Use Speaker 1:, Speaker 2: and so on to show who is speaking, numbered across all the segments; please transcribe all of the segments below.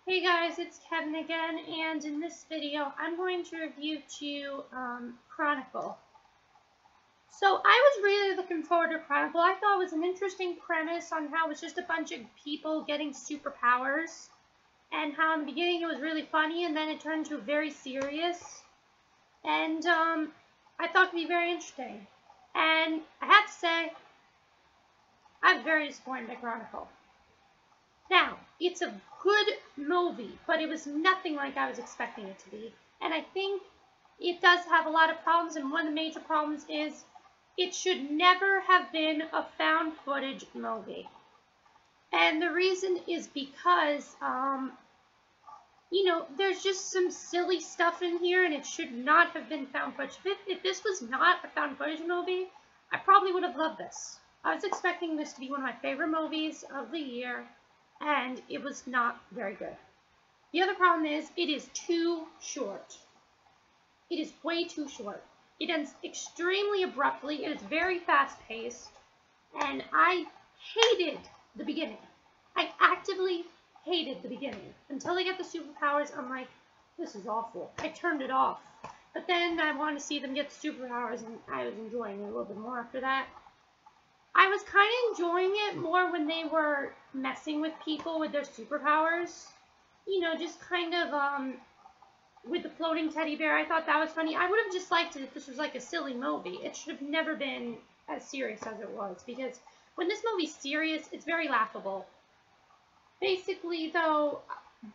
Speaker 1: Hey guys, it's Kevin again, and in this video I'm going to review Chronicle. So I was really looking forward to Chronicle. I thought it was an interesting premise on how it was just a bunch of people getting superpowers, and how in the beginning it was really funny and then it turned into very serious, and I thought it would be very interesting. And I have to say, I'm very disappointed by Chronicle. Now, it's a good movie, but it was nothing like I was expecting it to be. And I think it does have a lot of problems, and one of the major problems is it should never have been a found footage movie. And the reason is because, there's just some silly stuff in here, and it should not have been found footage. If this was not a found footage movie, I probably would have loved this. I was expecting this to be one of my favorite movies of the year, and it was not very good. The other problem is it is too short. It is way too short. It ends extremely abruptly. It is very fast-paced, and I hated the beginning. I actively hated the beginning. Until they get the superpowers, I'm like, this is awful. I turned it off. But then I wanted to see them get the superpowers, and I was enjoying it a little bit more after that. I was kind of enjoying it more when they were messing with people with their superpowers. Just kind of, with the floating teddy bear. I thought that was funny. I would have just liked it if this was like a silly movie. It should have never been as serious as it was, because when this movie's serious, it's very laughable. Basically, though,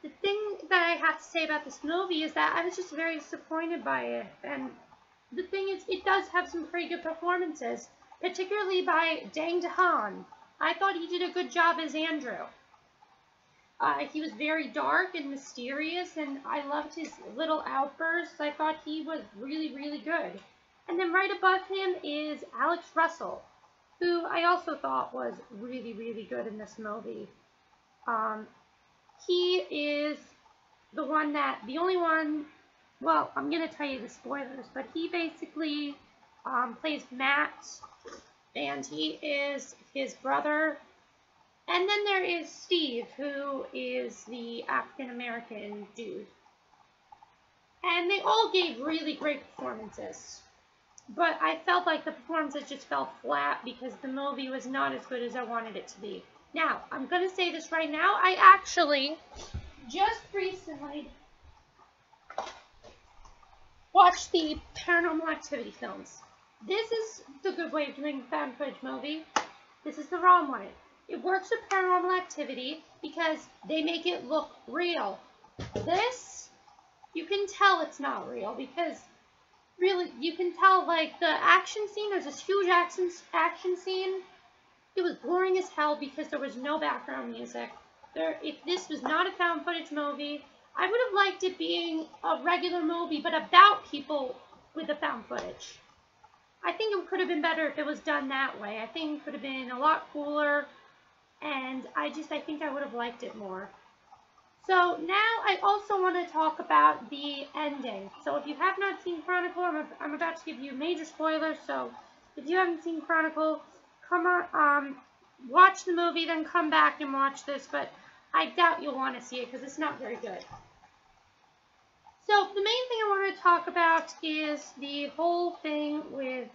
Speaker 1: the thing that I have to say about this movie is that I was just very disappointed by it. And the thing is, it does have some pretty good performances, particularly by Dane DeHaan. I thought he did a good job as Andrew. He was very dark and mysterious, and I loved his little outbursts. I thought he was really, really good. And then right above him is Alex Russell, who I also thought was really, really good in this movie. He is the only one, well, I'm going to tell you the spoilers, but he basically plays Matt, and he is his brother. And then there is Steve, who is the African-American dude. And they all gave really great performances. But I felt like the performances just fell flat because the movie was not as good as I wanted it to be. Now, I'm going to say this right now. I actually just recently watched the Paranormal Activity films. This is the good way of doing a found footage movie. This is the wrong way. It works with Paranormal Activity because they make it look real. This, you can tell it's not real because, really, you can tell, like, the action scene, there's this huge action scene. It was boring as hell because there was no background music. If this was not a found footage movie, I would have liked it being a regular movie, but about people with the found footage. I think it could have been better if it was done that way. I think it could have been a lot cooler, and I think I would have liked it more. So now I also want to talk about the ending. So if you have not seen Chronicle, I'm about to give you major spoilers, so if you haven't seen Chronicle, come on, watch the movie, then come back and watch this, but I doubt you'll want to see it because it's not very good. So the main thing I want to talk about is the whole thing with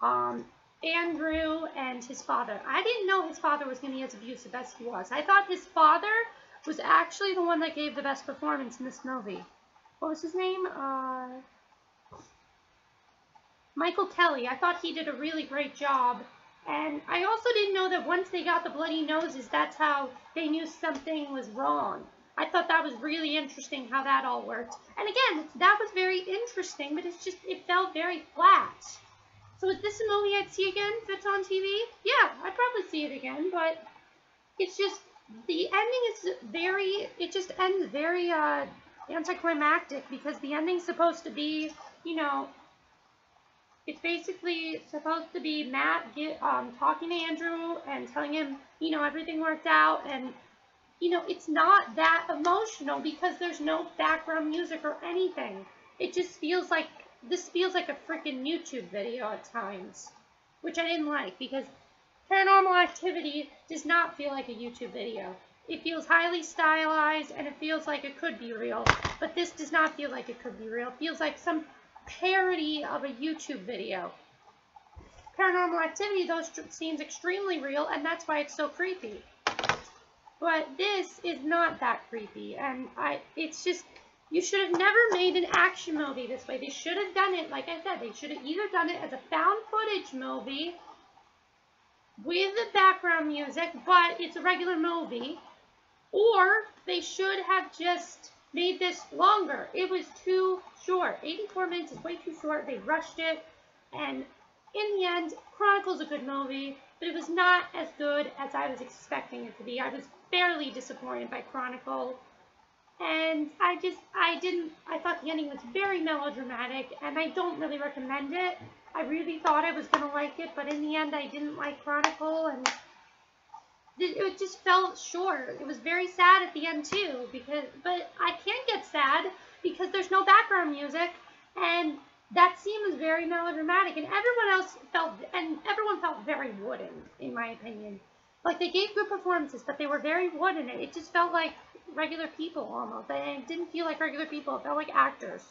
Speaker 1: Andrew and his father. I didn't know his father was going to be as abusive as he was. I thought his father was actually the one that gave the best performance in this movie. What was his name? Michael Kelly. I thought he did a really great job. And I also didn't know that once they got the bloody noses, that's how they knew something was wrong. I thought that was really interesting how that all worked. And again, that was very interesting, but it felt very flat. So is this a movie I'd see again if it's on TV? Yeah, I'd probably see it again, but it's just, the ending is it just ends very anticlimactic because the ending's supposed to be, it's basically supposed to be Matt talking to Andrew and telling him, everything worked out, and it's not that emotional because there's no background music or anything. It just feels like, this feels like a freaking YouTube video at times, which I didn't like because Paranormal Activity does not feel like a YouTube video. It feels highly stylized, and it feels like it could be real. But this does not feel like it could be real. It feels like some parody of a YouTube video. Paranormal Activity, those seems extremely real, and that's why it's so creepy. But this is not that creepy, and it's just, you should have never made an action movie this way. They should have done it, like I said, they should have either done it as a found footage movie with the background music, but it's a regular movie, or they should have just made this longer. It was too short. 84 minutes is way too short. They rushed it, and in the end, Chronicle's a good movie, but it was not as good as I was expecting it to be. I was fairly disappointed by Chronicle, and I thought the ending was very melodramatic, and I don't really recommend it. I really thought I was going to like it, but in the end, I didn't like Chronicle, and it just felt short. It was very sad at the end, too, but I can't get sad because there's no background music, and that scene was very melodramatic, and everyone felt very wooden, in my opinion. Like, they gave good performances, but they were very wooden. It just felt like regular people, almost. It didn't feel like regular people. It felt like actors.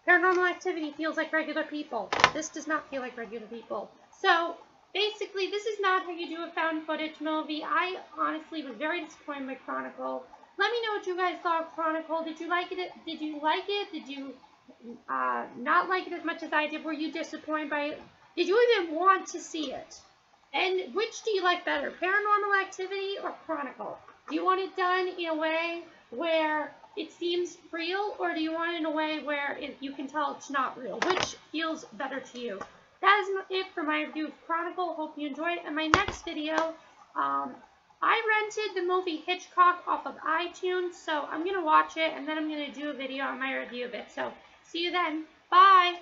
Speaker 1: Paranormal Activity feels like regular people. This does not feel like regular people. So, basically, this is not how you do a found footage movie. I honestly was very disappointed by Chronicle. Let me know what you guys thought of Chronicle. Did you like it? Did you like it? Did you not like it as much as I did? Were you disappointed by it? Did you even want to see it? And which do you like better, Paranormal Activity or Chronicle? Do you want it done in a way where it seems real, or do you want it in a way where you can tell it's not real? Which feels better to you? That is it for my review of Chronicle. Hope you enjoyed it. In my next video, I rented the movie Hitchcock off of iTunes, so I'm going to watch it, and then I'm going to do a video on my review of it. So, see you then. Bye!